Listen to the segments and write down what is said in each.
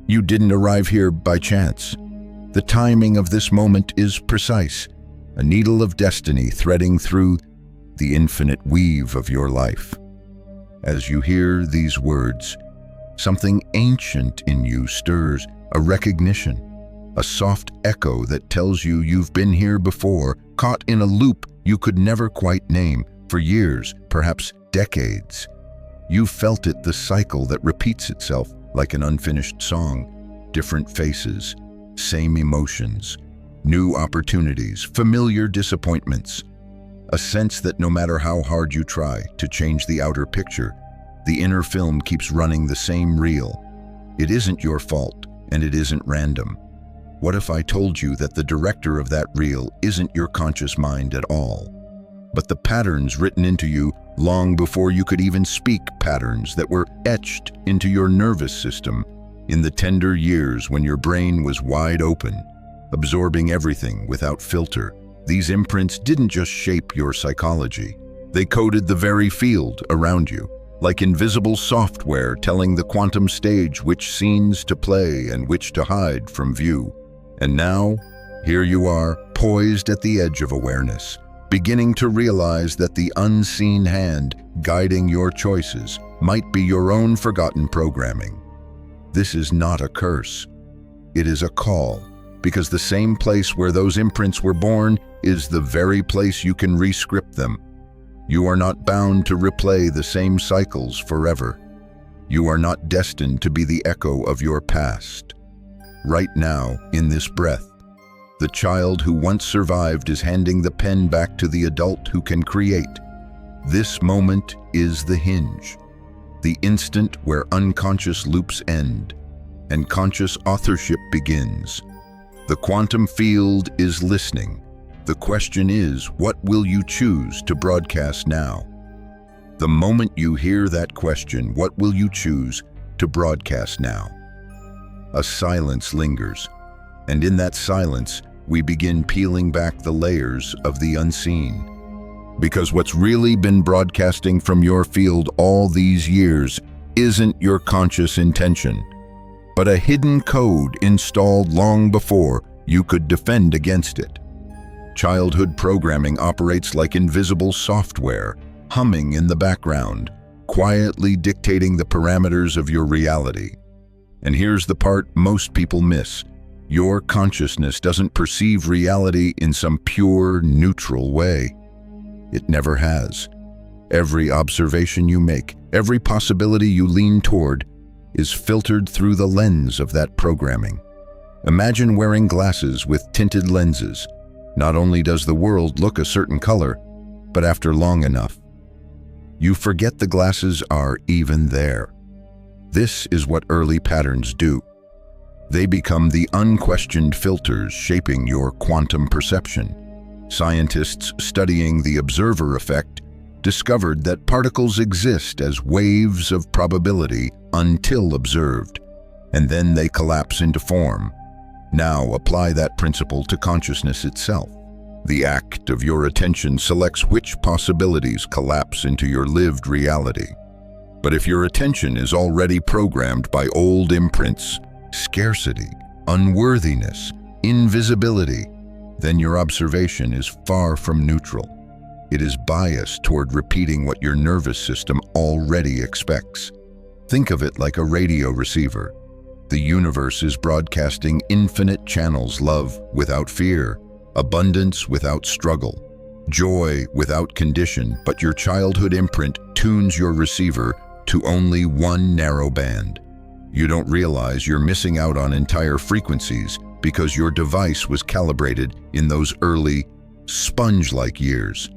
You didn't arrive here by chance. The timing of this moment is precise, a needle of destiny threading through the infinite weave of your life. As you hear these words, something ancient in you stirs, a recognition, a soft echo that tells you you've been here before, caught in a loop you could never quite name, for years, perhaps decades. You've felt it, the cycle that repeats itself like an unfinished song. Different faces, same emotions, new opportunities, familiar disappointments. A sense that no matter how hard you try to change the outer picture, the inner film keeps running the same reel. It isn't your fault, and it isn't random. What if I told you that the director of that reel isn't your conscious mind at all, but the patterns written into you long before you could even speak, patterns that were etched into your nervous system in the tender years when your brain was wide open, absorbing everything without filter? These imprints didn't just shape your psychology. They coded the very field around you, like invisible software telling the quantum stage which scenes to play and which to hide from view. And now, here you are, poised at the edge of awareness, beginning to realize that the unseen hand guiding your choices might be your own forgotten programming. This is not a curse. It is a call, because the same place where those imprints were born is the very place you can re-script them. You are not bound to replay the same cycles forever. You are not destined to be the echo of your past. Right now, in this breath, the child who once survived is handing the pen back to the adult who can create. This moment is the hinge, the instant where unconscious loops end and conscious authorship begins. The quantum field is listening. The question is, what will you choose to broadcast now? The moment you hear that question, what will you choose to broadcast now? A silence lingers, and in that silence, we begin peeling back the layers of the unseen. Because what's really been broadcasting from your field all these years isn't your conscious intention, but a hidden code installed long before you could defend against it. Childhood programming operates like invisible software, humming in the background, quietly dictating the parameters of your reality. And here's the part most people miss. Your consciousness doesn't perceive reality in some pure, neutral way. It never has. Every observation you make, every possibility you lean toward, is filtered through the lens of that programming. Imagine wearing glasses with tinted lenses. Not only does the world look a certain color, but after long enough, you forget the glasses are even there. This is what early patterns do. They become the unquestioned filters shaping your quantum perception. Scientists studying the observer effect discovered that particles exist as waves of probability until observed, and then they collapse into form. Now apply that principle to consciousness itself. The act of your attention selects which possibilities collapse into your lived reality. But if your attention is already programmed by old imprints, scarcity, unworthiness, invisibility, then your observation is far from neutral. It is biased toward repeating what your nervous system already expects. Think of it like a radio receiver. The universe is broadcasting infinite channels: love without fear, abundance without struggle, joy without condition, but your childhood imprint tunes your receiver to only one narrow band. You don't realize you're missing out on entire frequencies because your device was calibrated in those early, sponge-like years.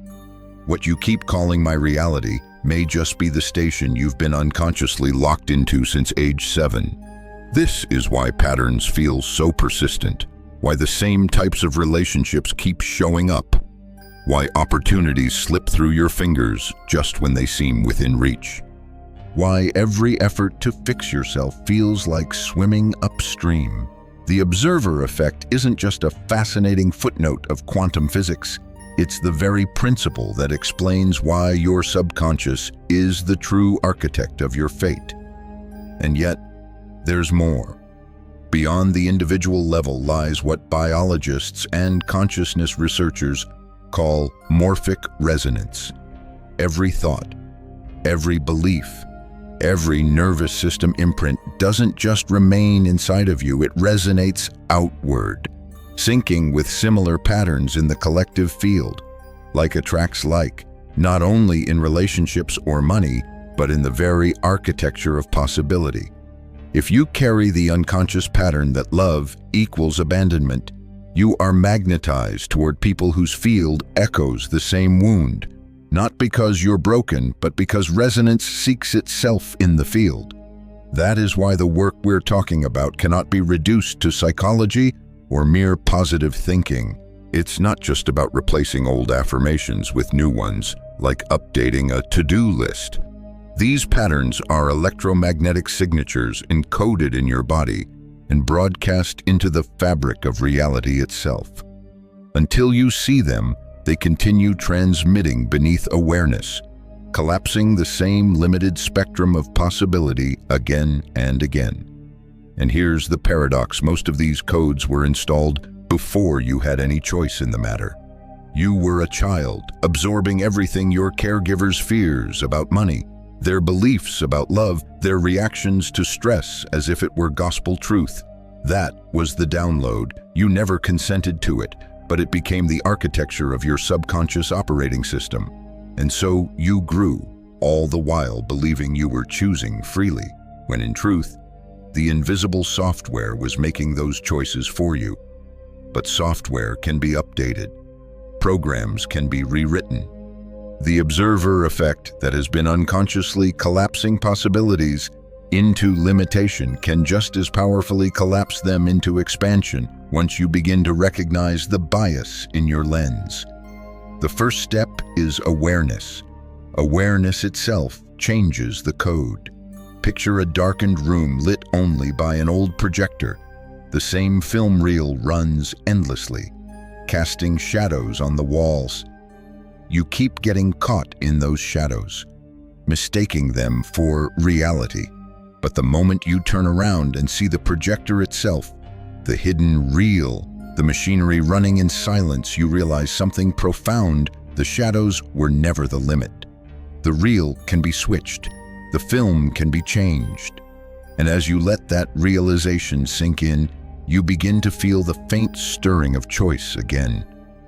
What you keep calling my reality may just be the station you've been unconsciously locked into since age 7. This is why patterns feel so persistent, why the same types of relationships keep showing up, why opportunities slip through your fingers just when they seem within reach, why every effort to fix yourself feels like swimming upstream. The observer effect isn't just a fascinating footnote of quantum physics. It's the very principle that explains why your subconscious is the true architect of your fate. And yet, there's more. Beyond the individual level lies what biologists and consciousness researchers call morphic resonance. Every thought, every belief, every nervous system imprint doesn't just remain inside of you, it resonates outward, syncing with similar patterns in the collective field. Like attracts like, not only in relationships or money, but in the very architecture of possibility. If you carry the unconscious pattern that love equals abandonment, you are magnetized toward people whose field echoes the same wound, not because you're broken, but because resonance seeks itself in the field. That is why the work we're talking about cannot be reduced to psychology or mere positive thinking. It's not just about replacing old affirmations with new ones, like updating a to-do list. These patterns are electromagnetic signatures encoded in your body and broadcast into the fabric of reality itself. Until you see them, they continue transmitting beneath awareness, collapsing the same limited spectrum of possibility again and again. And here's the paradox: most of these codes were installed before you had any choice in the matter. You were a child, absorbing everything your caregivers' fears about money, their beliefs about love, their reactions to stress as if it were gospel truth. That was the download. You never consented to it, but it became the architecture of your subconscious operating system. And so you grew, all the while believing you were choosing freely, when in truth, the invisible software was making those choices for you. But software can be updated. Programs can be rewritten. The observer effect that has been unconsciously collapsing possibilities into limitation can just as powerfully collapse them into expansion once you begin to recognize the bias in your lens. The first step is awareness. Awareness itself changes the code. Picture a darkened room lit only by an old projector. The same film reel runs endlessly, casting shadows on the walls. You keep getting caught in those shadows, mistaking them for reality. But the moment you turn around and see the projector itself, the hidden reel, the machinery running in silence, you realize something profound. The shadows were never the limit. The reel can be switched. The film can be changed. And as you let that realization sink in, you begin to feel the faint stirring of choice again.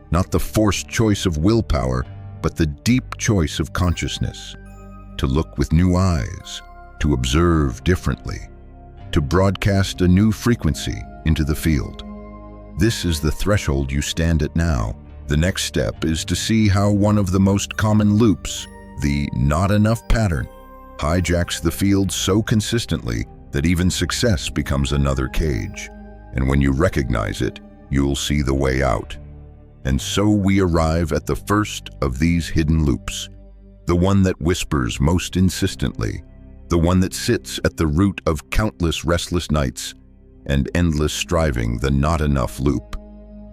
Not the forced choice of willpower, but the deep choice of consciousness. To look with new eyes, to observe differently, to broadcast a new frequency into the field. This is the threshold you stand at now. The next step is to see how one of the most common loops, the not enough pattern, hijacks the field so consistently that even success becomes another cage. And when you recognize it, you'll see the way out. And so we arrive at the first of these hidden loops, the one that whispers most insistently, the one that sits at the root of countless restless nights and endless striving, the not enough loop.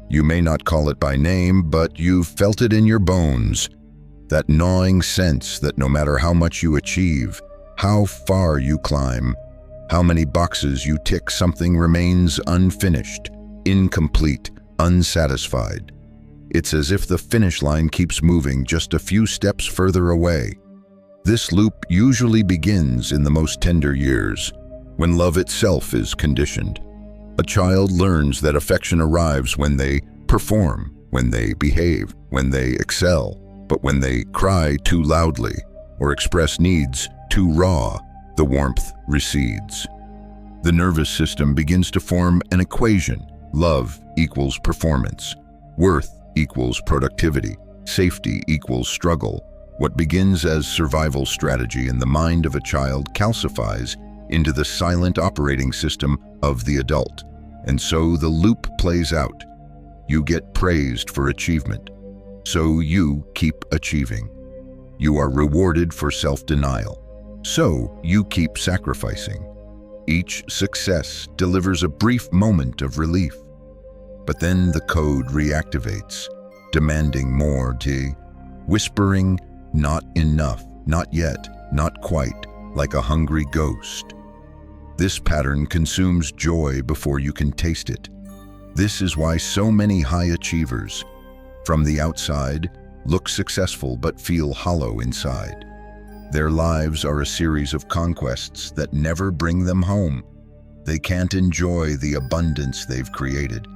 You may not call it by name, but you've felt it in your bones, that gnawing sense that no matter how much you achieve, how far you climb, how many boxes you tick, something remains unfinished, incomplete, unsatisfied. It's as if the finish line keeps moving just a few steps further away. This loop usually begins in the most tender years, when love itself is conditioned. A child learns that affection arrives when they perform, when they behave, when they excel. But when they cry too loudly or express needs too raw, the warmth recedes. The nervous system begins to form an equation. Love equals performance. Worth equals productivity. Safety equals struggle. What begins as survival strategy in the mind of a child calcifies into the silent operating system of the adult. And so the loop plays out. You get praised for achievement, so you keep achieving. You are rewarded for self-denial, so you keep sacrificing. Each success delivers a brief moment of relief. But then the code reactivates, demanding more, whispering, not enough, not yet, not quite, like a hungry ghost. This pattern consumes joy before you can taste it. This is why so many high achievers, from the outside, look successful but feel hollow inside. Their lives are a series of conquests that never bring them home. They can't enjoy the abundance they've created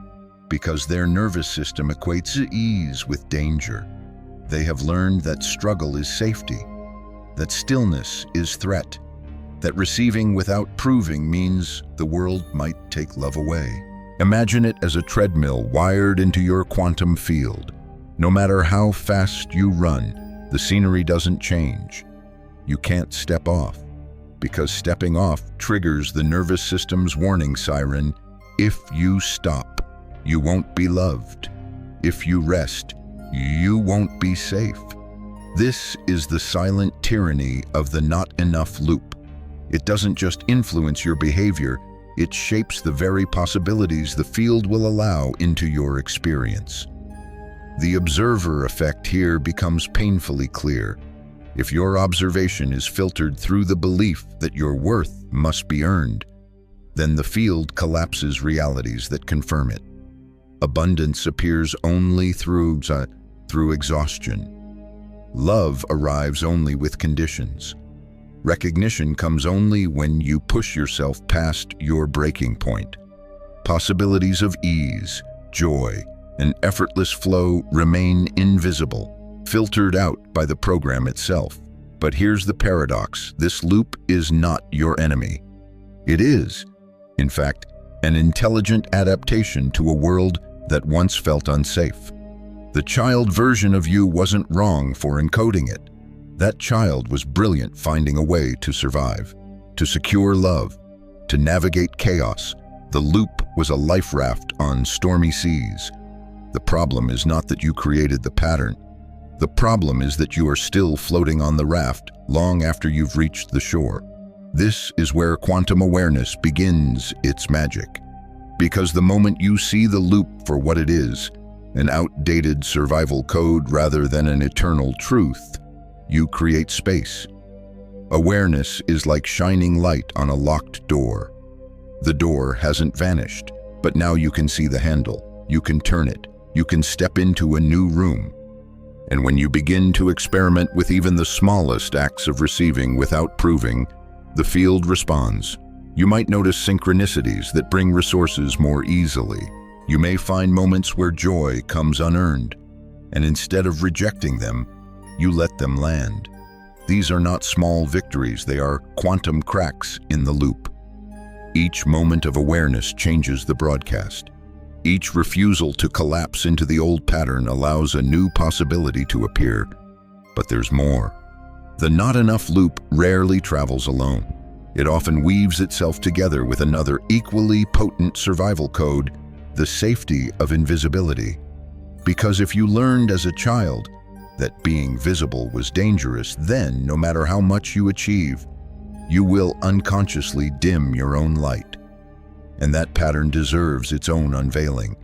because their nervous system equates ease with danger. They have learned that struggle is safety, that stillness is threat, that receiving without proving means the world might take love away. Imagine it as a treadmill wired into your quantum field. No matter how fast you run, the scenery doesn't change. You can't step off, because stepping off triggers the nervous system's warning siren. If you stop, you won't be loved. If you rest, you won't be safe. This is the silent tyranny of the not enough loop. It doesn't just influence your behavior, it shapes the very possibilities the field will allow into your experience. The observer effect here becomes painfully clear. If your observation is filtered through the belief that your worth must be earned, then the field collapses realities that confirm it. Abundance appears only through exhaustion. Love arrives only with conditions. Recognition comes only when you push yourself past your breaking point. Possibilities of ease, joy, and effortless flow remain invisible, filtered out by the program itself. But here's the paradox: this loop is not your enemy. It is, in fact, an intelligent adaptation to a world that once felt unsafe. The child version of you wasn't wrong for encoding it. That child was brilliant finding a way to survive, to secure love, to navigate chaos. The loop was a life raft on stormy seas. The problem is not that you created the pattern. The problem is that you are still floating on the raft long after you've reached the shore. This is where quantum awareness begins its magic. Because the moment you see the loop for what it is, an outdated survival code rather than an eternal truth, you create space. Awareness is like shining light on a locked door. The door hasn't vanished, but now you can see the handle. You can turn it. You can step into a new room. And when you begin to experiment with even the smallest acts of receiving without proving, the field responds. You might notice synchronicities that bring resources more easily. You may find moments where joy comes unearned, and instead of rejecting them, you let them land. These are not small victories, they are quantum cracks in the loop. Each moment of awareness changes the broadcast. Each refusal to collapse into the old pattern allows a new possibility to appear. But there's more. The not enough loop rarely travels alone. It often weaves itself together with another equally potent survival code, the safety of invisibility. Because if you learned as a child that being visible was dangerous, then, no matter how much you achieve, you will unconsciously dim your own light. And that pattern deserves its own unveiling.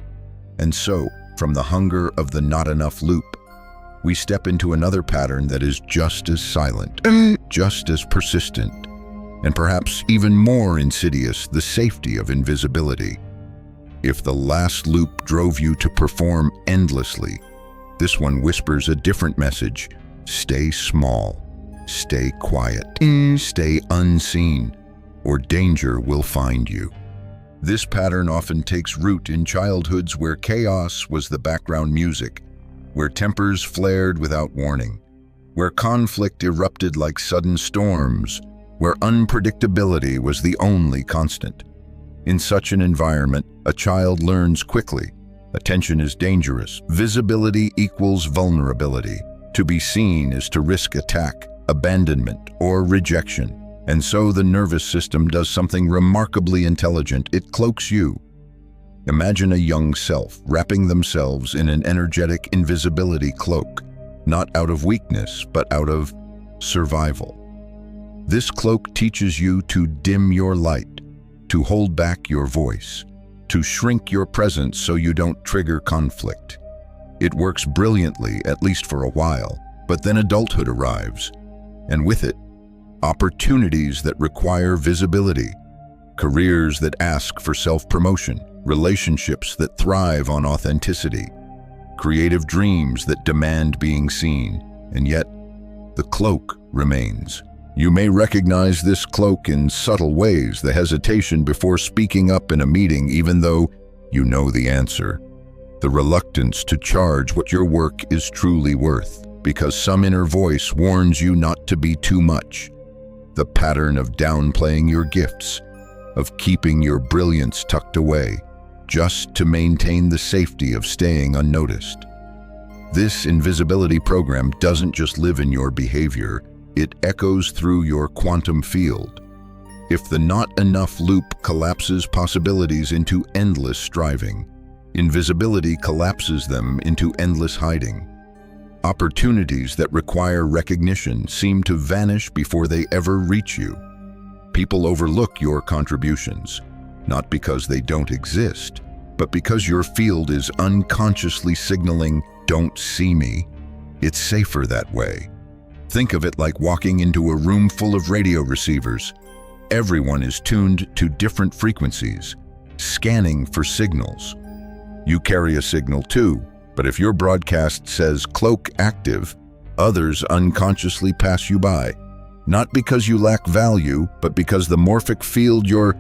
And so, from the hunger of the not enough loop, we step into another pattern that is just as silent, just as persistent, and perhaps even more insidious: the safety of invisibility. If the last loop drove you to perform endlessly, this one whispers a different message. Stay small, stay quiet, stay unseen, or danger will find you. This pattern often takes root in childhoods where chaos was the background music, where tempers flared without warning, where conflict erupted like sudden storms, where unpredictability was the only constant. In such an environment, a child learns quickly. Attention is dangerous. Visibility equals vulnerability. To be seen is to risk attack, abandonment, or rejection. And so the nervous system does something remarkably intelligent. It cloaks you. Imagine a young self wrapping themselves in an energetic invisibility cloak, not out of weakness, but out of survival. This cloak teaches you to dim your light, to hold back your voice, to shrink your presence so you don't trigger conflict. It works brilliantly, at least for a while, but then adulthood arrives, and with it, opportunities that require visibility, careers that ask for self-promotion, relationships that thrive on authenticity, creative dreams that demand being seen, and yet the cloak remains. You may recognize this cloak in subtle ways, the hesitation before speaking up in a meeting even though you know the answer, the reluctance to charge what your work is truly worth, because some inner voice warns you not to be too much, the pattern of downplaying your gifts, of keeping your brilliance tucked away, just to maintain the safety of staying unnoticed. This invisibility program doesn't just live in your behavior, it echoes through your quantum field. If the not enough loop collapses possibilities into endless striving, invisibility collapses them into endless hiding. Opportunities that require recognition seem to vanish before they ever reach you. People overlook your contributions, not because they don't exist, but because your field is unconsciously signaling, "Don't see me." It's safer that way. Think of it like walking into a room full of radio receivers. Everyone is tuned to different frequencies, scanning for signals. You carry a signal too, but if your broadcast says "cloak active," others unconsciously pass you by. Not because you lack value, but because the morphic field you're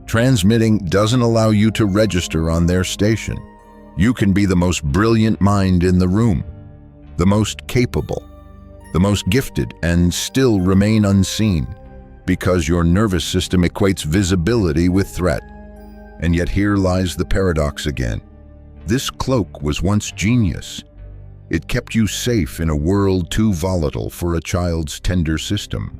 transmitting doesn't allow you to register on their station. You can be the most brilliant mind in the room, the most capable, the most gifted, and still remain unseen, because your nervous system equates visibility with threat. And yet here lies the paradox again. This cloak was once genius. It kept you safe in a world too volatile for a child's tender system.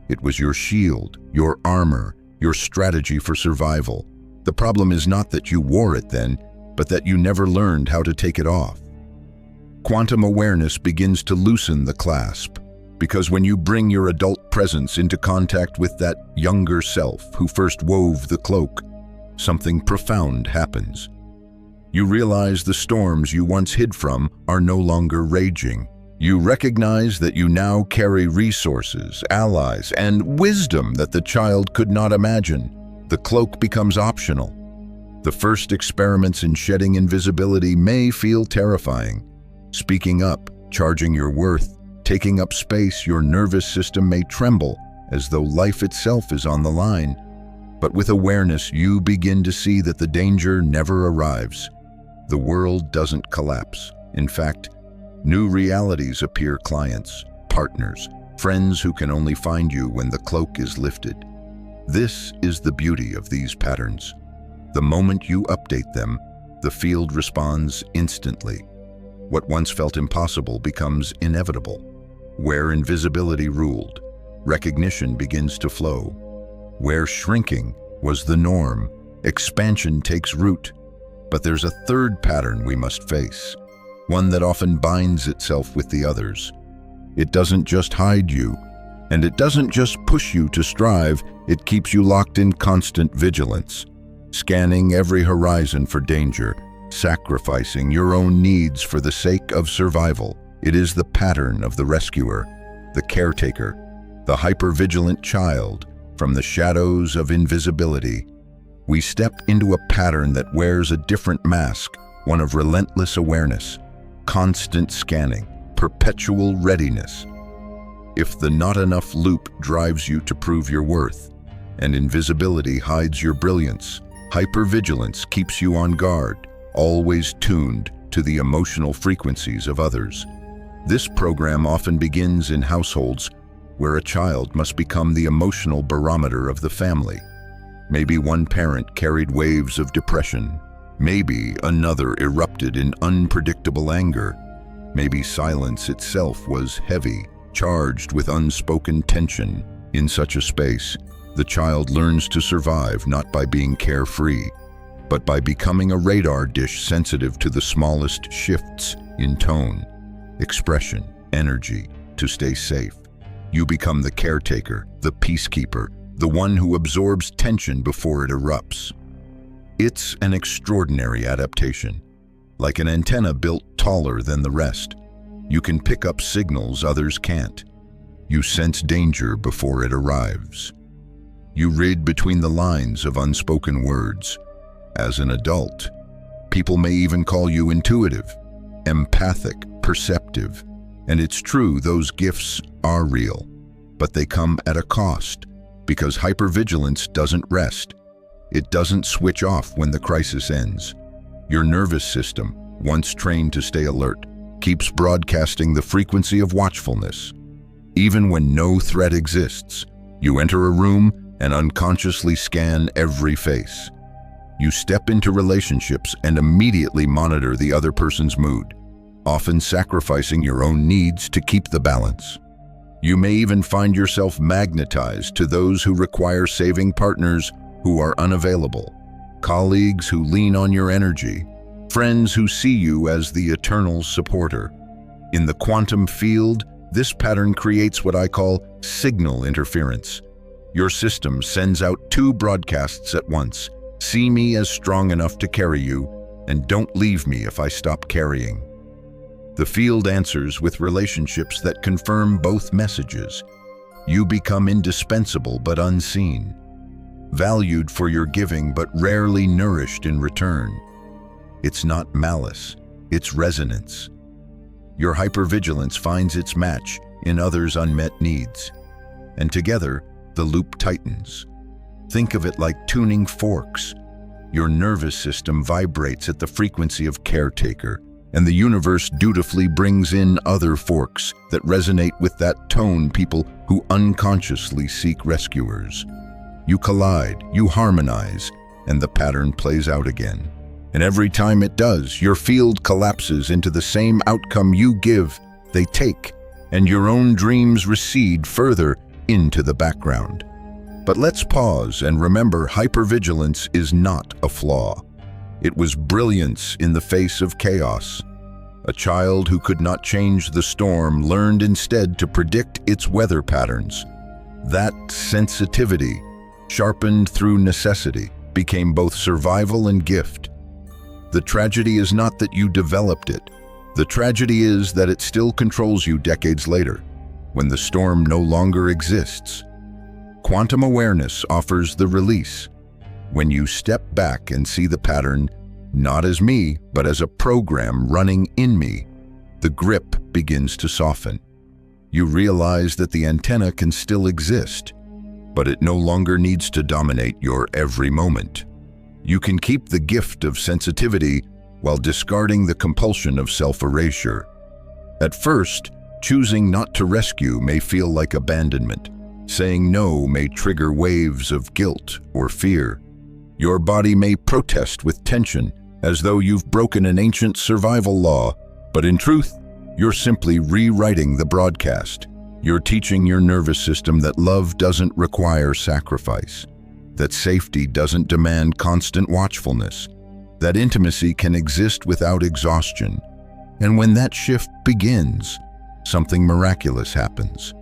It was your shield, your armor, your strategy for survival. The problem is not that you wore it then, but that you never learned how to take it off. Quantum awareness begins to loosen the clasp, because when you bring your adult presence into contact with that younger self who first wove the cloak, something profound happens. You realize the storms you once hid from are no longer raging. You recognize that you now carry resources, allies, and wisdom that the child could not imagine. The cloak becomes optional. The first experiments in shedding invisibility may feel terrifying. Speaking up, charging your worth, taking up space, your nervous system may tremble as though life itself is on the line. But with awareness, you begin to see that the danger never arrives. The world doesn't collapse. In fact, new realities appear: clients, partners, friends who can only find you when the cloak is lifted. This is the beauty of these patterns. The moment you update them, the field responds instantly. What once felt impossible becomes inevitable. Where invisibility ruled, recognition begins to flow. Where shrinking was the norm, expansion takes root. But there's a third pattern we must face, one that often binds itself with the others. It doesn't just hide you, and it doesn't just push you to strive, it keeps you locked in constant vigilance, scanning every horizon for danger, sacrificing your own needs for the sake of survival. It is the pattern of the rescuer, the caretaker, the hypervigilant child. From the shadows of invisibility, we step into a pattern that wears a different mask, one of relentless awareness, constant scanning, perpetual readiness. If the not enough loop drives you to prove your worth, and invisibility hides your brilliance, hypervigilance keeps you on guard, always tuned to the emotional frequencies of others. This program often begins in households where a child must become the emotional barometer of the family. Maybe one parent carried waves of depression. Maybe another erupted in unpredictable anger. Maybe silence itself was heavy, charged with unspoken tension. In such a space, the child learns to survive not by being carefree, but by becoming a radar dish sensitive to the smallest shifts in tone, expression, energy, to stay safe. You become the caretaker, the peacekeeper, the one who absorbs tension before it erupts. It's an extraordinary adaptation. Like an antenna built taller than the rest, you can pick up signals others can't. You sense danger before it arrives. You read between the lines of unspoken words. As an adult, people may even call you intuitive, empathic, perceptive. And it's true, those gifts are real, but they come at a cost, because hypervigilance doesn't rest. It doesn't switch off when the crisis ends. Your nervous system, once trained to stay alert, keeps broadcasting the frequency of watchfulness. Even when no threat exists, you enter a room and unconsciously scan every face. You step into relationships and immediately monitor the other person's mood, often sacrificing your own needs to keep the balance. You may even find yourself magnetized to those who require saving, partners who are unavailable, colleagues who lean on your energy, friends who see you as the eternal supporter. In the quantum field, this pattern creates what I call signal interference. Your system sends out two broadcasts at once. See me as strong enough to carry you, and don't leave me if I stop carrying. The field answers with relationships that confirm both messages. You become indispensable but unseen, valued for your giving but rarely nourished in return. It's not malice, it's resonance. Your hypervigilance finds its match in others' unmet needs, and together, the loop tightens. Think of it like tuning forks. Your nervous system vibrates at the frequency of caretaker, and the universe dutifully brings in other forks that resonate with that tone, people who unconsciously seek rescuers. You collide, you harmonize, and the pattern plays out again. And every time it does, your field collapses into the same outcome. You give, they take, and your own dreams recede further into the background. But let's pause and remember, hypervigilance is not a flaw. It was brilliance in the face of chaos. A child who could not change the storm learned instead to predict its weather patterns. That sensitivity, sharpened through necessity, became both survival and gift. The tragedy is not that you developed it. The tragedy is that it still controls you decades later, when the storm no longer exists. Quantum awareness offers the release. When you step back and see the pattern, not as me, but as a program running in me, the grip begins to soften. You realize that the antenna can still exist, but it no longer needs to dominate your every moment. You can keep the gift of sensitivity while discarding the compulsion of self-erasure. At first, choosing not to rescue may feel like abandonment. Saying no may trigger waves of guilt or fear. Your body may protest with tension, as though you've broken an ancient survival law, but in truth, you're simply rewriting the broadcast. You're teaching your nervous system that love doesn't require sacrifice, that safety doesn't demand constant watchfulness, that intimacy can exist without exhaustion. And when that shift begins, something miraculous happens.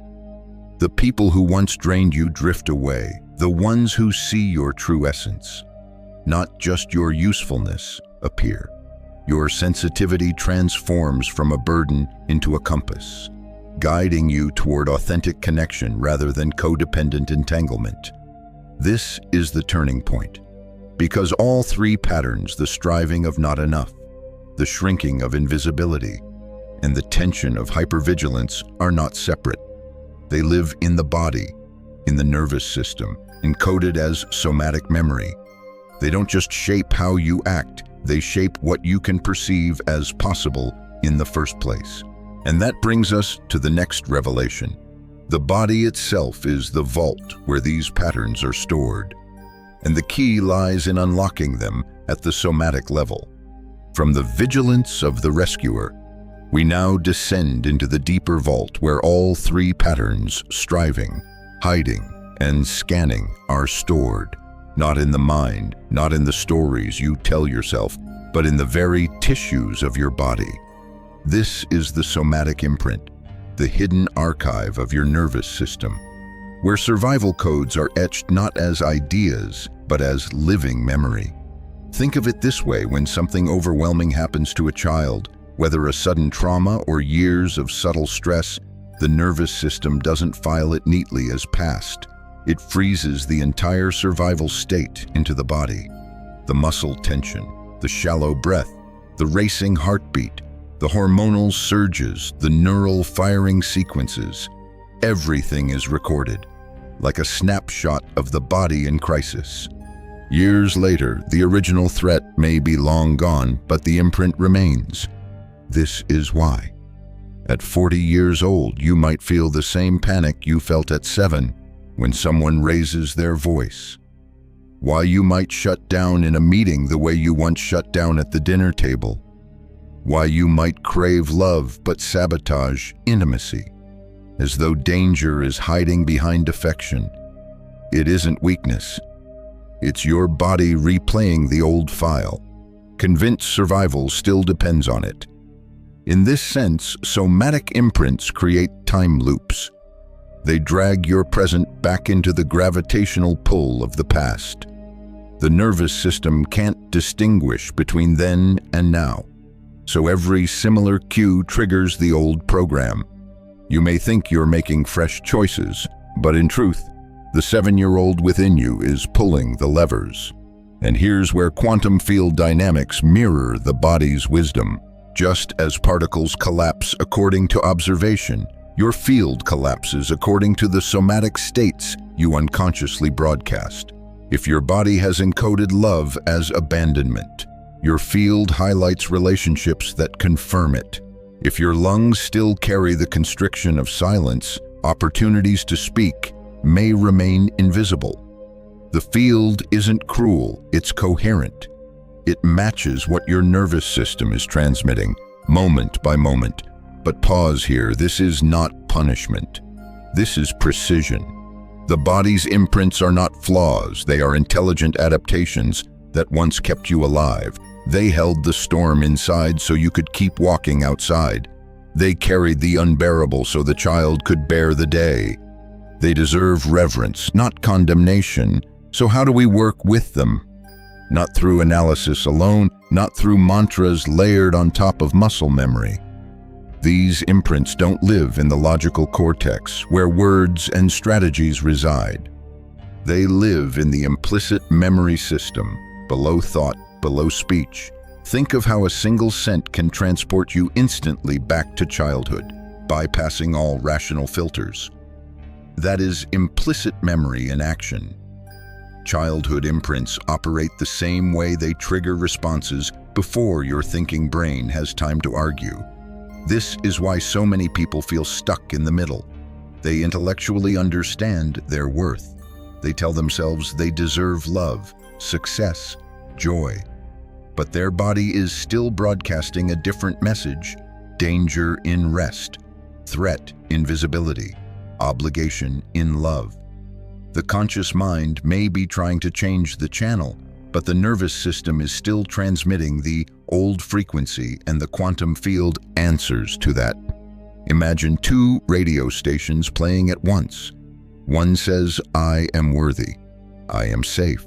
The people who once drained you drift away, the ones who see your true essence, not just your usefulness, appear. Your sensitivity transforms from a burden into a compass, guiding you toward authentic connection rather than codependent entanglement. This is the turning point, because all three patterns, the striving of not enough, the shrinking of invisibility, and the tension of hypervigilance, are not separate. They live in the body, in the nervous system, encoded as somatic memory. They don't just shape how you act, they shape what you can perceive as possible in the first place. And that brings us to the next revelation. The body itself is the vault where these patterns are stored, and the key lies in unlocking them at the somatic level. From the vigilance of the rescuer, we now descend into the deeper vault where all three patterns, striving, hiding, and scanning, are stored, not in the mind, not in the stories you tell yourself, but in the very tissues of your body. This is the somatic imprint, the hidden archive of your nervous system, where survival codes are etched not as ideas, but as living memory. Think of it this way: when something overwhelming happens to a child, whether a sudden trauma or years of subtle stress, the nervous system doesn't file it neatly as past. It freezes the entire survival state into the body. The muscle tension, the shallow breath, the racing heartbeat, the hormonal surges, the neural firing sequences. Everything is recorded, like a snapshot of the body in crisis. Years later, the original threat may be long gone, but the imprint remains. This is why. At 40 years old, you might feel the same panic you felt at 7 when someone raises their voice. Why you might shut down in a meeting the way you once shut down at the dinner table. Why you might crave love but sabotage intimacy, as though danger is hiding behind affection. It isn't weakness. It's your body replaying the old file, convinced survival still depends on it. In this sense, somatic imprints create time loops. They drag your present back into the gravitational pull of the past. The nervous system can't distinguish between then and now, so every similar cue triggers the old program. You may think you're making fresh choices, but in truth, the 7-year-old within you is pulling the levers. And here's where quantum field dynamics mirror the body's wisdom. Just as particles collapse according to observation, your field collapses according to the somatic states you unconsciously broadcast. If your body has encoded love as abandonment, your field highlights relationships that confirm it. If your lungs still carry the constriction of silence, opportunities to speak may remain invisible. The field isn't cruel, it's coherent. It matches what your nervous system is transmitting, moment by moment. But pause here, this is not punishment. This is precision. The body's imprints are not flaws, they are intelligent adaptations that once kept you alive. They held the storm inside so you could keep walking outside. They carried the unbearable so the child could bear the day. They deserve reverence, not condemnation. So how do we work with them? Not through analysis alone, not through mantras layered on top of muscle memory. These imprints don't live in the logical cortex, where words and strategies reside. They live in the implicit memory system, below thought, below speech. Think of how a single scent can transport you instantly back to childhood, bypassing all rational filters. That is implicit memory in action. Childhood imprints operate the same way. They trigger responses before your thinking brain has time to argue. This is why so many people feel stuck in the middle. They intellectually understand their worth. They tell themselves they deserve love, success, joy. But their body is still broadcasting a different message: danger in rest, threat in visibility, obligation in love. The conscious mind may be trying to change the channel, but the nervous system is still transmitting the old frequency, and the quantum field answers to that. Imagine 2 radio stations playing at once. One says, "I am worthy," "I am safe,"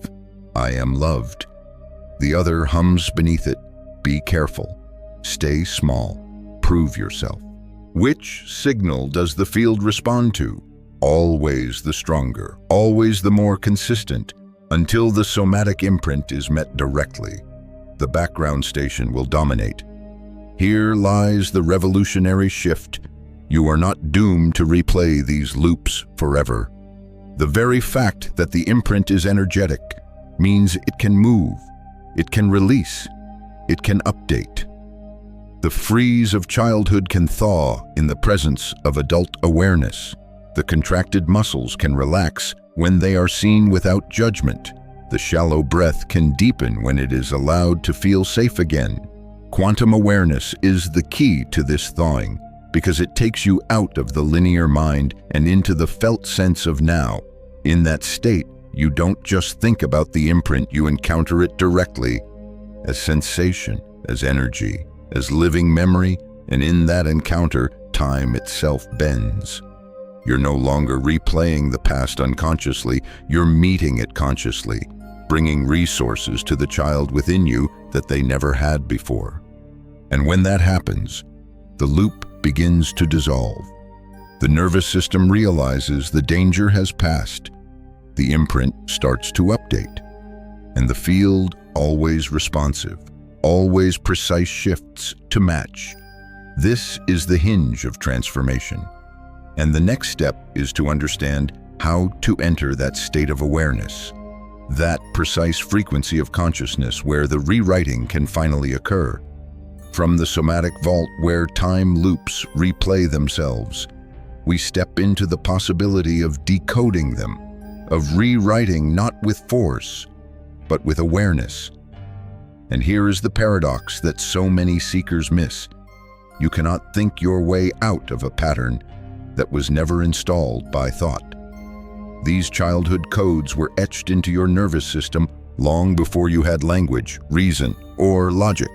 "I am loved." The other hums beneath it, "Be careful," "Stay small," "Prove yourself." Which signal does the field respond to? Always the stronger, always the more consistent, until the somatic imprint is met directly. The background station will dominate. Here lies the revolutionary shift. You are not doomed to replay these loops forever. The very fact that the imprint is energetic means it can move, it can release, it can update. The freeze of childhood can thaw in the presence of adult awareness. The contracted muscles can relax when they are seen without judgment. The shallow breath can deepen when it is allowed to feel safe again. Quantum awareness is the key to this thawing, because it takes you out of the linear mind and into the felt sense of now. In that state, you don't just think about the imprint, you encounter it directly as sensation, as energy, as living memory, and in that encounter, time itself bends. You're no longer replaying the past unconsciously, you're meeting it consciously, bringing resources to the child within you that they never had before. And when that happens, the loop begins to dissolve. The nervous system realizes the danger has passed. the imprint starts to update, and the field, always responsive, always precise, shifts to match. This is the hinge of transformation. And the next step is to understand how to enter that state of awareness, that precise frequency of consciousness where the rewriting can finally occur. From the somatic vault where time loops replay themselves, we step into the possibility of decoding them, of rewriting not with force, but with awareness. And here is the paradox that so many seekers miss. You cannot think your way out of a pattern that was never installed by thought. These childhood codes were etched into your nervous system long before you had language, reason, or logic.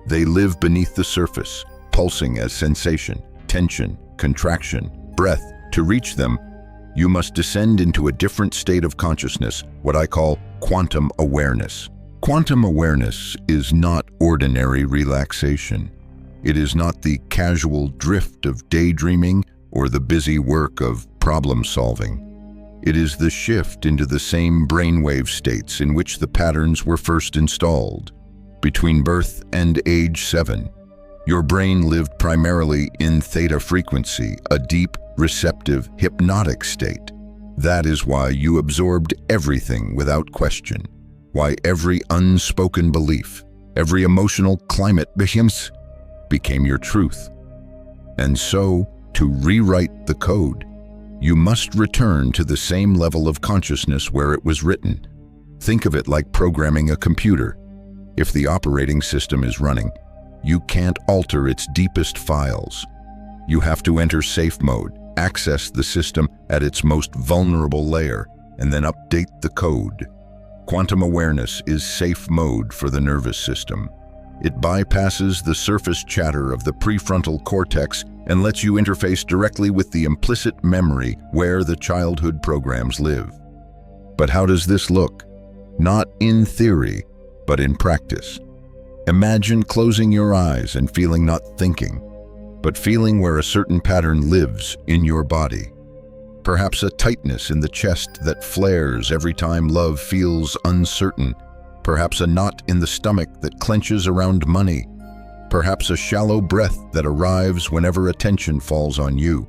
They live beneath the surface, pulsing as sensation, tension, contraction, breath. To reach them, you must descend into a different state of consciousness, what I call quantum awareness. Quantum awareness is not ordinary relaxation. It is not the casual drift of daydreaming or the busy work of problem solving. It is the shift into the same brainwave states in which the patterns were first installed. Between birth and age 7, your brain lived primarily in theta frequency, a deep, receptive, hypnotic state. That is why you absorbed everything without question, why every unspoken belief, every emotional climate became your truth. And so, to rewrite the code, you must return to the same level of consciousness where it was written. Think of it like programming a computer. If the operating system is running, you can't alter its deepest files. You have to enter safe mode, access the system at its most vulnerable layer, and then update the code. Quantum awareness is safe mode for the nervous system. It bypasses the surface chatter of the prefrontal cortex and lets you interface directly with the implicit memory where the childhood programs live. But how does this look? Not in theory, but in practice. Imagine closing your eyes and feeling not thinking, but feeling where a certain pattern lives in your body. Perhaps a tightness in the chest that flares every time love feels uncertain. Perhaps a knot in the stomach that clenches around money. Perhaps a shallow breath that arrives whenever attention falls on you.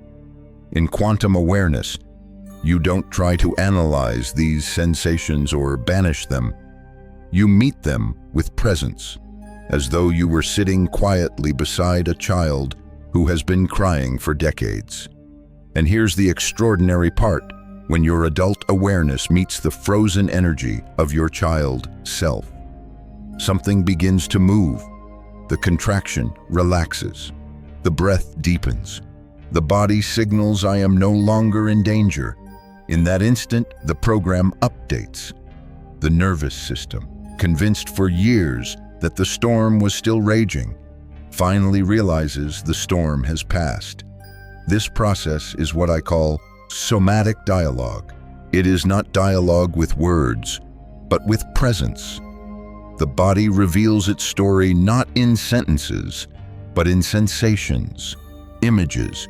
In quantum awareness, you don't try to analyze these sensations or banish them. You meet them with presence, as though you were sitting quietly beside a child who has been crying for decades. And here's the extraordinary part. When your adult awareness meets the frozen energy of your child self, something begins to move. The contraction relaxes. The breath deepens. The body signals, I am no longer in danger. In that instant, the program updates. The nervous system, convinced for years that the storm was still raging, finally realizes the storm has passed. This process is what I call somatic dialogue. It is not dialogue with words, but with presence. The body reveals its story not in sentences, but in sensations, images,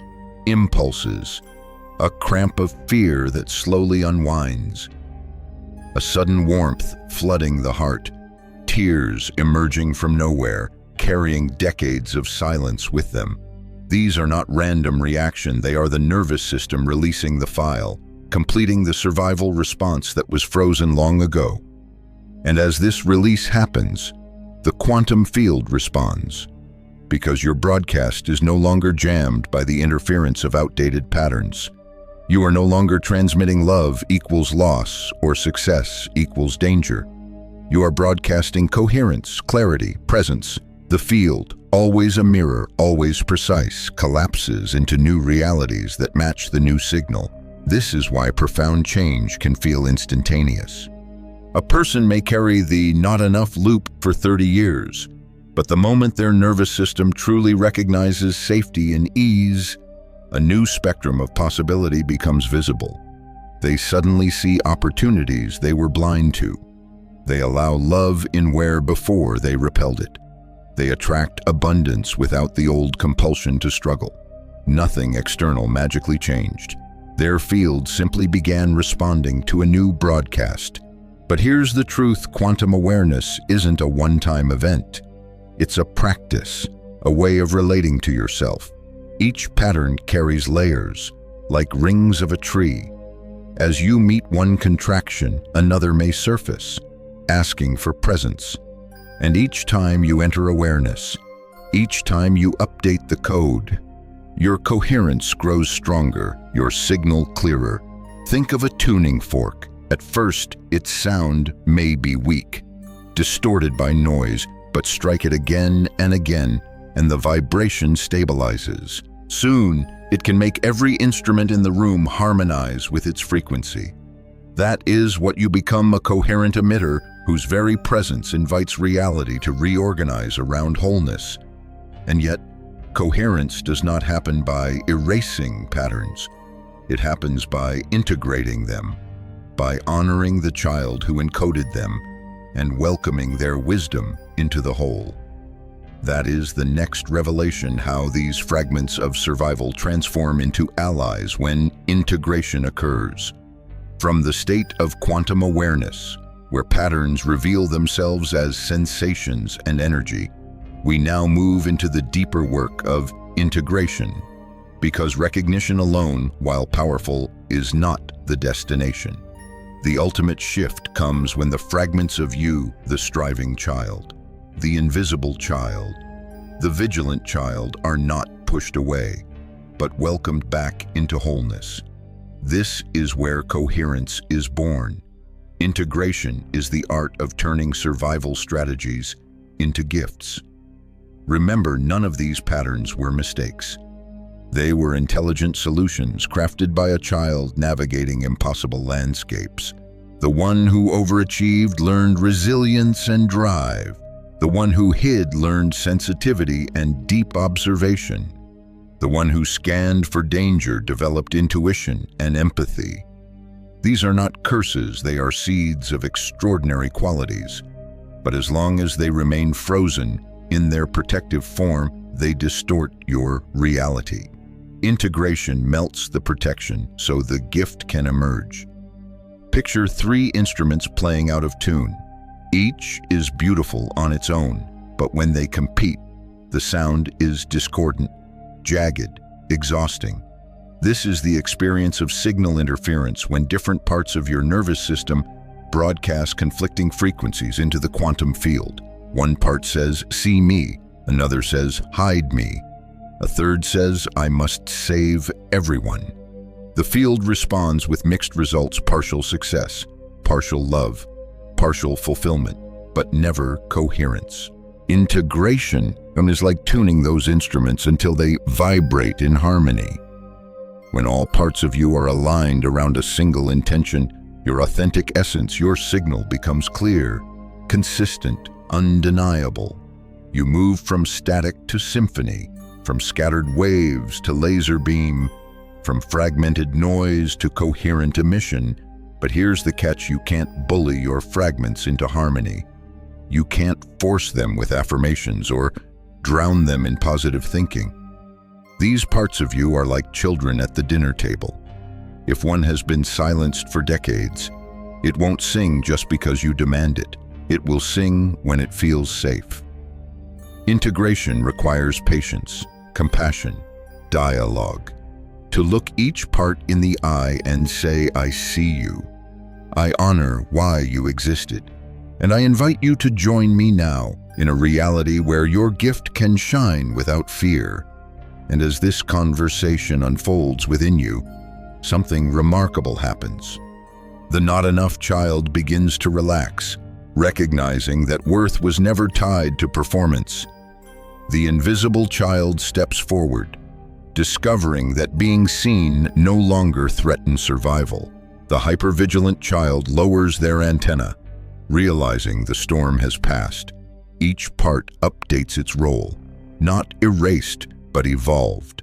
impulses, a cramp of fear that slowly unwinds, a sudden warmth flooding the heart, tears emerging from nowhere, carrying decades of silence with them. These are not random reaction, they are the nervous system releasing the file, completing the survival response that was frozen long ago. And as this release happens, the quantum field responds, because your broadcast is no longer jammed by the interference of outdated patterns. You are no longer transmitting love equals loss or success equals danger. You are broadcasting coherence, clarity, presence. The field, always a mirror, always precise, collapses into new realities that match the new signal. This is why profound change can feel instantaneous. A person may carry the not enough loop for 30 years, but the moment their nervous system truly recognizes safety and ease, a new spectrum of possibility becomes visible. They suddenly see opportunities they were blind to. They allow love in where before they repelled it. They attract abundance without the old compulsion to struggle. Nothing external magically changed. Their field simply began responding to a new broadcast. But here's the truth: quantum awareness isn't a one-time event. It's a practice, a way of relating to yourself. Each pattern carries layers, like rings of a tree. As you meet one contraction, another may surface, asking for presence. And each time you enter awareness, each time you update the code, your coherence grows stronger, your signal clearer. Think of a tuning fork. At first, its sound may be weak, distorted by noise, but strike it again and again, and the vibration stabilizes. Soon, it can make every instrument in the room harmonize with its frequency. That is what you become: a coherent emitter whose very presence invites reality to reorganize around wholeness. And yet, coherence does not happen by erasing patterns. It happens by integrating them, by honoring the child who encoded them and welcoming their wisdom into the whole. That is the next revelation: how these fragments of survival transform into allies when integration occurs. From the state of quantum awareness, where patterns reveal themselves as sensations and energy, we now move into the deeper work of integration, because recognition alone, while powerful, is not the destination. The ultimate shift comes when the fragments of you, the striving child, the invisible child, the vigilant child, are not pushed away, but welcomed back into wholeness. This is where coherence is born. Integration is the art of turning survival strategies into gifts. Remember, none of these patterns were mistakes. They were intelligent solutions crafted by a child navigating impossible landscapes. The one who overachieved learned resilience and drive. The one who hid learned sensitivity and deep observation. The one who scanned for danger developed intuition and empathy. These are not curses, they are seeds of extraordinary qualities. But as long as they remain frozen in their protective form, they distort your reality. Integration melts the protection so the gift can emerge. Picture 3 instruments playing out of tune. Each is beautiful on its own, but when they compete, the sound is discordant, jagged, exhausting. This is the experience of signal interference, when different parts of your nervous system broadcast conflicting frequencies into the quantum field. One part says, "See me," another says, "Hide me," a third says, "I must save everyone." The field responds with mixed results: partial success, partial love, partial fulfillment, but never coherence. Integration is like tuning those instruments until they vibrate in harmony. When all parts of you are aligned around a single intention, your authentic essence, your signal becomes clear, consistent, undeniable. You move from static to symphony, from scattered waves to laser beam, from fragmented noise to coherent emission. But here's the catch: you can't bully your fragments into harmony. You can't force them with affirmations or drown them in positive thinking. These parts of you are like children at the dinner table. If one has been silenced for decades, it won't sing just because you demand it. It will sing when it feels safe. Integration requires patience, compassion, dialogue. To look each part in the eye and say, "I see you. I honor why you existed. And I invite you to join me now in a reality where your gift can shine without fear." And as this conversation unfolds within you, something remarkable happens. The not enough child begins to relax, recognizing that worth was never tied to performance. The invisible child steps forward, discovering that being seen no longer threatens survival. The hypervigilant child lowers their antenna, realizing the storm has passed. Each part updates its role, not erased, but evolved.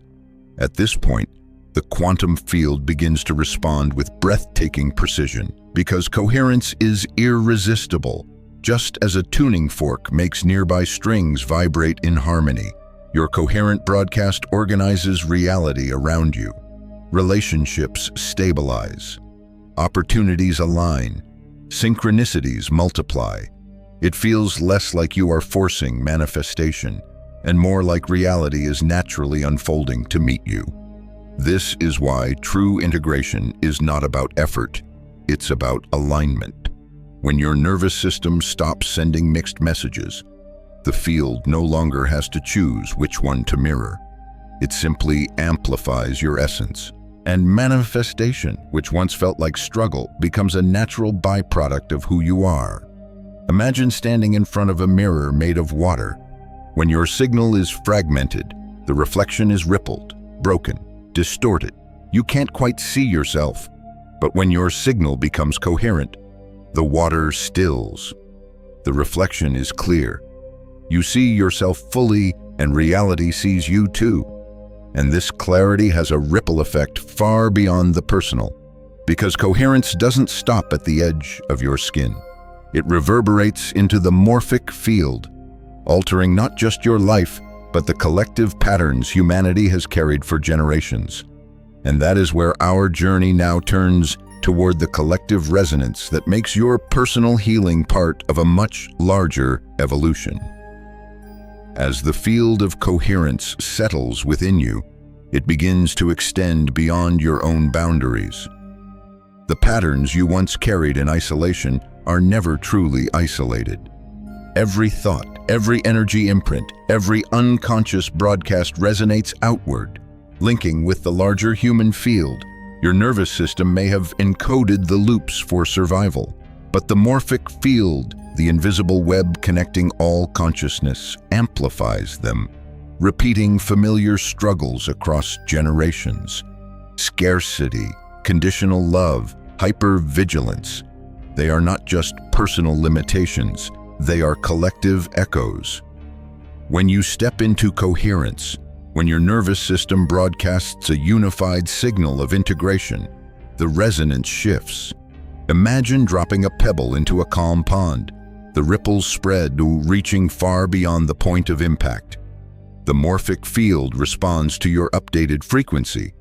At this point, the quantum field begins to respond with breathtaking precision, because coherence is irresistible. Just as a tuning fork makes nearby strings vibrate in harmony, your coherent broadcast organizes reality around you. Relationships stabilize. Opportunities align. Synchronicities multiply. It feels less like you are forcing manifestation, and more like reality is naturally unfolding to meet you. This is why true integration is not about effort, it's about alignment. When your nervous system stops sending mixed messages, the field no longer has to choose which one to mirror. It simply amplifies your essence. And manifestation, which once felt like struggle, becomes a natural byproduct of who you are. Imagine standing in front of a mirror made of water. When your signal is fragmented, the reflection is rippled, broken, distorted. You can't quite see yourself. But when your signal becomes coherent, the water stills. The reflection is clear. You see yourself fully, and reality sees you too. And this clarity has a ripple effect far beyond the personal, because coherence doesn't stop at the edge of your skin. It reverberates into the morphic field, altering not just your life, but the collective patterns humanity has carried for generations. And that is where our journey now turns toward the collective resonance that makes your personal healing part of a much larger evolution. As the field of coherence settles within you, it begins to extend beyond your own boundaries. The patterns you once carried in isolation are never truly isolated. Every thought, every energy imprint, every unconscious broadcast resonates outward, linking with the larger human field. Your nervous system may have encoded the loops for survival, but the morphic field, the invisible web connecting all consciousness, amplifies them, repeating familiar struggles across generations. Scarcity, conditional love, hypervigilance. They are not just personal limitations, they are collective echoes. When you step into coherence, when your nervous system broadcasts a unified signal of integration, the resonance shifts. Imagine dropping a pebble into a calm pond. The ripples spread, reaching far beyond the point of impact. The morphic field responds to your updated frequency.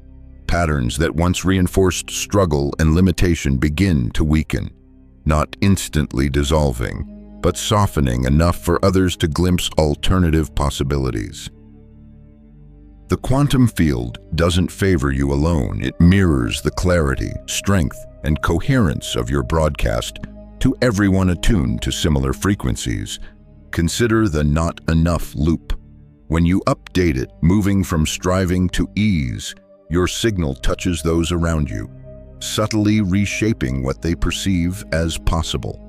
Patterns that once reinforced struggle and limitation begin to weaken, not instantly dissolving, but softening enough for others to glimpse alternative possibilities. The quantum field doesn't favor you alone. It mirrors the clarity, strength, and coherence of your broadcast to everyone attuned to similar frequencies. Consider the not enough loop. When you update it, moving from striving to ease, your signal touches those around you, subtly reshaping what they perceive as possible.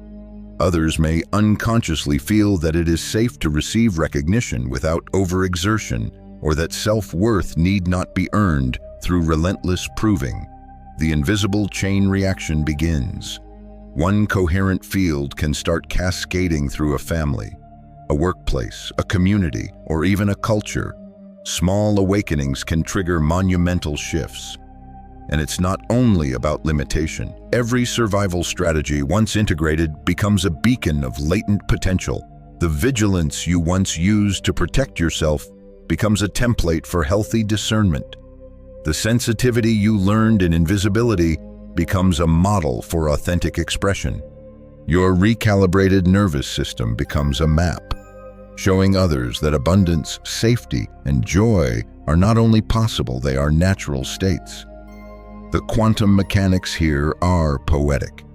Others may unconsciously feel that it is safe to receive recognition without overexertion, or that self-worth need not be earned through relentless proving. The invisible chain reaction begins. One coherent field can start cascading through a family, a workplace, a community, or even a culture. Small awakenings can trigger monumental shifts. And it's not only about limitation. Every survival strategy, once integrated, becomes a beacon of latent potential. The vigilance you once used to protect yourself becomes a template for healthy discernment. The sensitivity you learned in invisibility becomes a model for authentic expression. Your recalibrated nervous system becomes a map, showing others that abundance, safety, and joy are not only possible, they are natural states. The quantum mechanics here are poetic.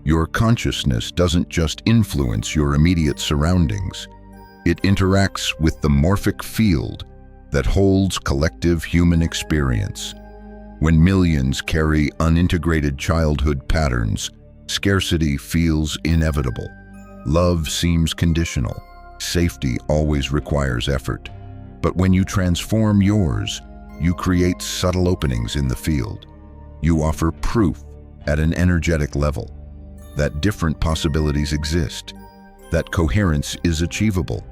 Your consciousness doesn't just influence your immediate surroundings. It interacts with the morphic field that holds collective human experience. When millions carry unintegrated childhood patterns, scarcity feels inevitable. Love seems conditional. Safety always requires effort. But when you transform yours, you create subtle openings in the field. You offer proof at an energetic level that different possibilities exist, that coherence is achievable,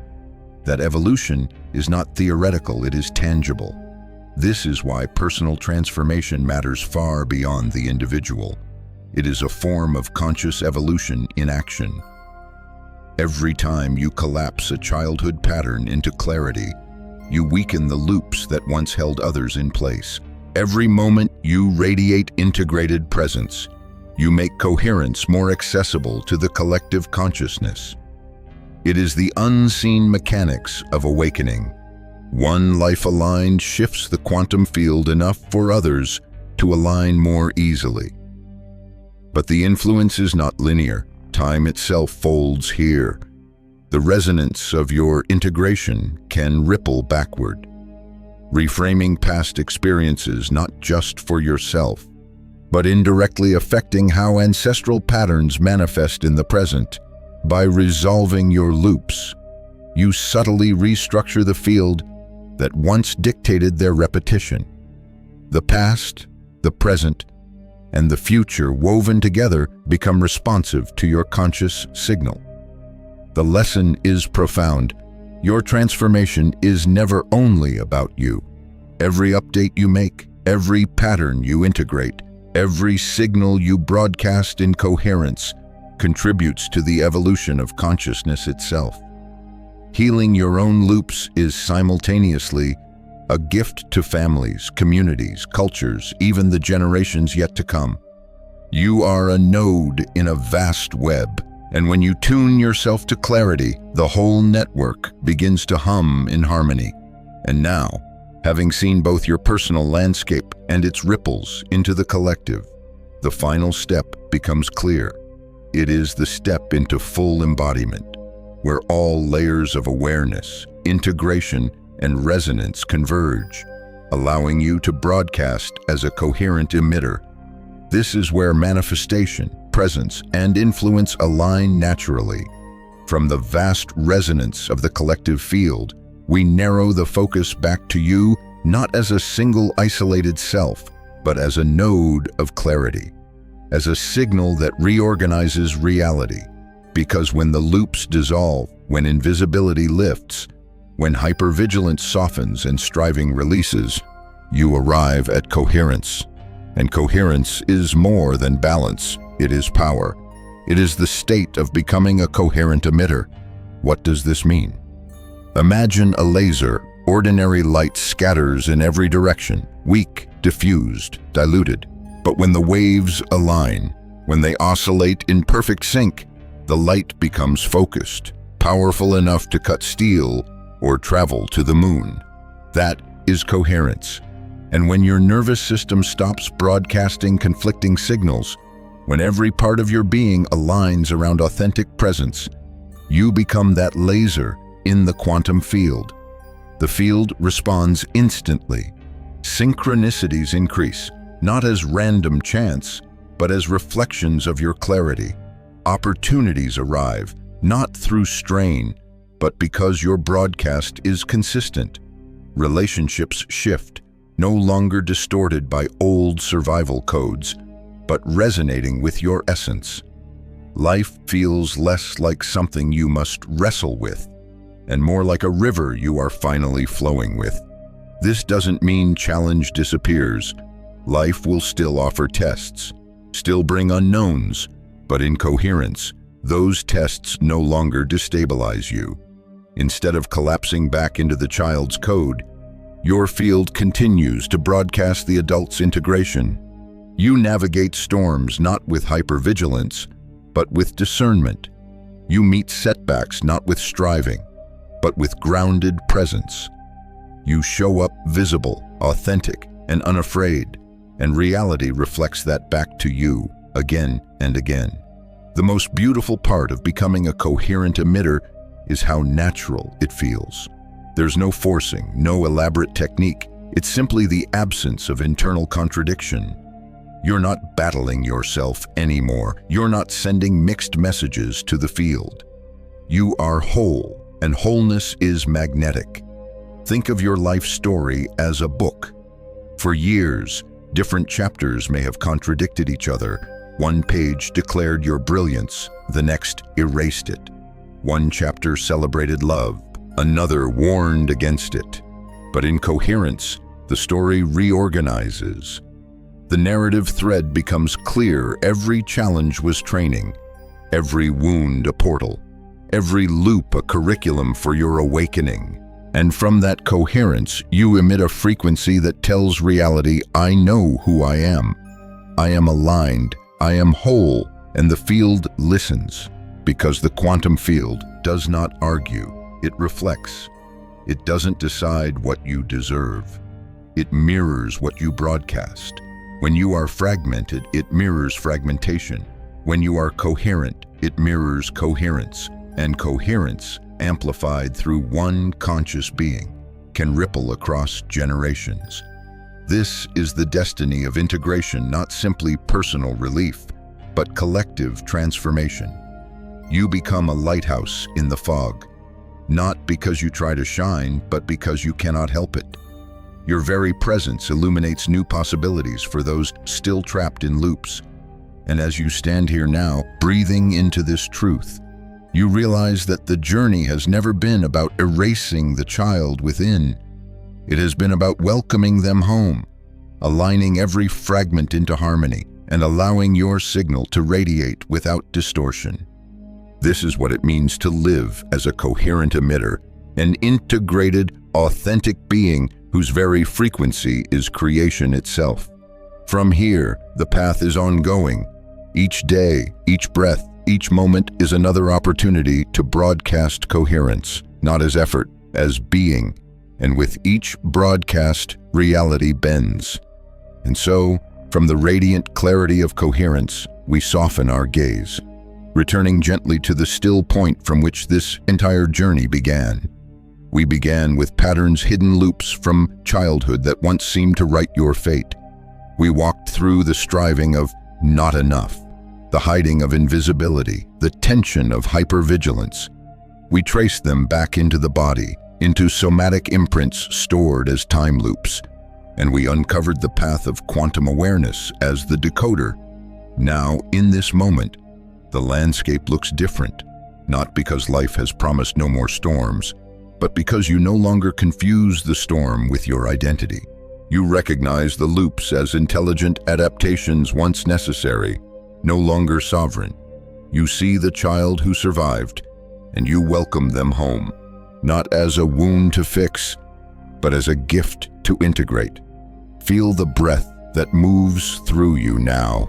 that evolution is not theoretical, it is tangible. This is why personal transformation matters far beyond the individual. It is a form of conscious evolution in action. Every time you collapse a childhood pattern into clarity, you weaken the loops that once held others in place. Every moment you radiate integrated presence. You make coherence more accessible to the collective consciousness. It is the unseen mechanics of awakening. One life aligned shifts the quantum field enough for others to align more easily. But the influence is not linear. Time itself folds here. The resonance of your integration can ripple backward, reframing past experiences not just for yourself, but indirectly affecting how ancestral patterns manifest in the present. By resolving your loops, you subtly restructure the field that once dictated their repetition. The past, the present, and the future woven together become responsive to your conscious signal. The lesson is profound. Your transformation is never only about you. Every update you make, every pattern you integrate, every signal you broadcast in coherence contributes to the evolution of consciousness itself. Healing your own loops is simultaneously a gift to families, communities, cultures, even the generations yet to come. You are a node in a vast web, and when you tune yourself to clarity, the whole network begins to hum in harmony. And now, having seen both your personal landscape and its ripples into the collective, the final step becomes clear. It is the step into full embodiment, where all layers of awareness, integration, and resonance converge, allowing you to broadcast as a coherent emitter. This is where manifestation, presence, and influence align naturally. From the vast resonance of the collective field, we narrow the focus back to you, not as a single isolated self, but as a node of clarity, as a signal that reorganizes reality. Because when the loops dissolve, when invisibility lifts, when hypervigilance softens and striving releases, you arrive at coherence. And coherence is more than balance, it is power. It is the state of becoming a coherent emitter. What does this mean? Imagine a laser. Ordinary light scatters in every direction, weak, diffused, diluted. But when the waves align, when they oscillate in perfect sync, the light becomes focused, powerful enough to cut steel or travel to the moon. That is coherence. And when your nervous system stops broadcasting conflicting signals, when every part of your being aligns around authentic presence, you become that laser in the quantum field. The field responds instantly. Synchronicities increase, not as random chance, but as reflections of your clarity. Opportunities arrive, not through strain, but because your broadcast is consistent. Relationships shift, no longer distorted by old survival codes, but resonating with your essence. Life feels less like something you must wrestle with, and more like a river you are finally flowing with. This doesn't mean challenge disappears. Life will still offer tests, still bring unknowns, but in coherence, those tests no longer destabilize you. Instead of collapsing back into the child's code, your field continues to broadcast the adult's integration. You navigate storms not with hypervigilance, but with discernment. You meet setbacks not with striving, but with grounded presence. You show up visible, authentic, and unafraid, and reality reflects that back to you again and again. The most beautiful part of becoming a coherent emitter is how natural it feels. There's no forcing, no elaborate technique. It's simply the absence of internal contradiction. You're not battling yourself anymore. You're not sending mixed messages to the field. You are whole, and wholeness is magnetic. Think of your life story as a book. For years, different chapters may have contradicted each other. One page declared your brilliance, the next erased it. One chapter celebrated love, another warned against it. But in coherence, the story reorganizes. The narrative thread becomes clear. Every challenge was training, every wound a portal, every loop a curriculum for your awakening. And from that coherence, you emit a frequency that tells reality, I know who I am. I am aligned, I am whole, and the field listens. Because the quantum field does not argue, it reflects. It doesn't decide what you deserve. It mirrors what you broadcast. When you are fragmented, it mirrors fragmentation. When you are coherent, it mirrors coherence. And coherence, amplified through one conscious being, can ripple across generations. This is the destiny of integration, not simply personal relief, but collective transformation. You become a lighthouse in the fog, not because you try to shine, but because you cannot help it. Your very presence illuminates new possibilities for those still trapped in loops. And as you stand here now, breathing into this truth, you realize that the journey has never been about erasing the child within. It has been about welcoming them home, aligning every fragment into harmony, and allowing your signal to radiate without distortion. This is what it means to live as a coherent emitter, an integrated, authentic being whose very frequency is creation itself. From here, the path is ongoing. Each day, each breath, each moment is another opportunity to broadcast coherence, not as effort, as being. And with each broadcast, reality bends. And so, from the radiant clarity of coherence, we soften our gaze, returning gently to the still point from which this entire journey began. We began with patterns, hidden loops from childhood that once seemed to write your fate. We walked through the striving of not enough, the hiding of invisibility, the tension of hypervigilance. We traced them back into the body, into somatic imprints stored as time loops, and we uncovered the path of quantum awareness as the decoder. Now, in this moment, the landscape looks different, not because life has promised no more storms, but because you no longer confuse the storm with your identity. You recognize the loops as intelligent adaptations once necessary, no longer sovereign. You see the child who survived, and you welcome them home, not as a wound to fix, but as a gift to integrate. Feel the breath that moves through you now.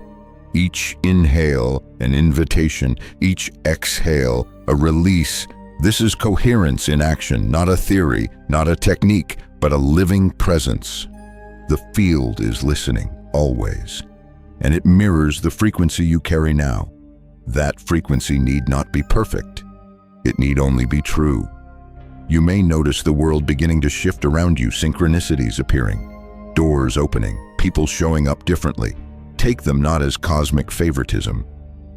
Each inhale, an invitation, each exhale, a release. This is coherence in action, not a theory, not a technique, but a living presence. The field is listening, always, and it mirrors the frequency you carry now. That frequency need not be perfect. It need only be true. You may notice the world beginning to shift around you, synchronicities appearing, doors opening, people showing up differently. Take them not as cosmic favoritism,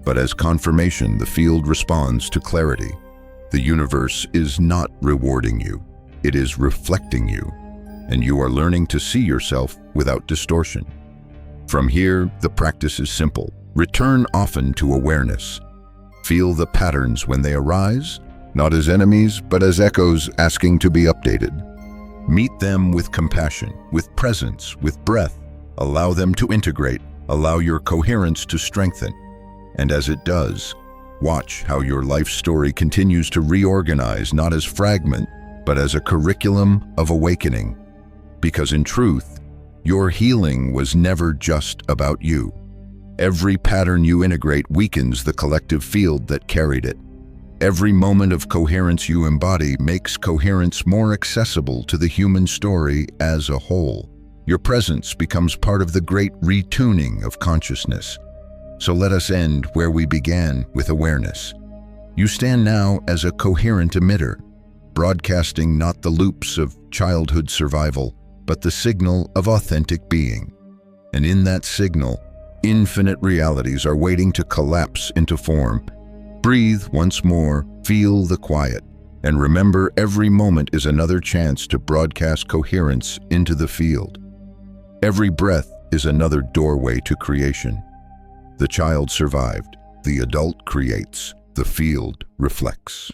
but as confirmation the field responds to clarity. The universe is not rewarding you, it is reflecting you, and you are learning to see yourself without distortion. From here, the practice is simple. Return often to awareness. Feel the patterns when they arise, not as enemies, but as echoes asking to be updated. Meet them with compassion, with presence, with breath. Allow them to integrate. Allow your coherence to strengthen. And as it does, watch how your life story continues to reorganize, not as fragment, but as a curriculum of awakening. Because in truth, your healing was never just about you. Every pattern you integrate weakens the collective field that carried it. Every moment of coherence you embody makes coherence more accessible to the human story as a whole. Your presence becomes part of the great retuning of consciousness. So let us end where we began, with awareness. You stand now as a coherent emitter, broadcasting not the loops of childhood survival, but the signal of authentic being. And in that signal, infinite realities are waiting to collapse into form. Breathe once more, feel the quiet, and remember every moment is another chance to broadcast coherence into the field. Every breath is another doorway to creation. The child survived, the adult creates, the field reflects.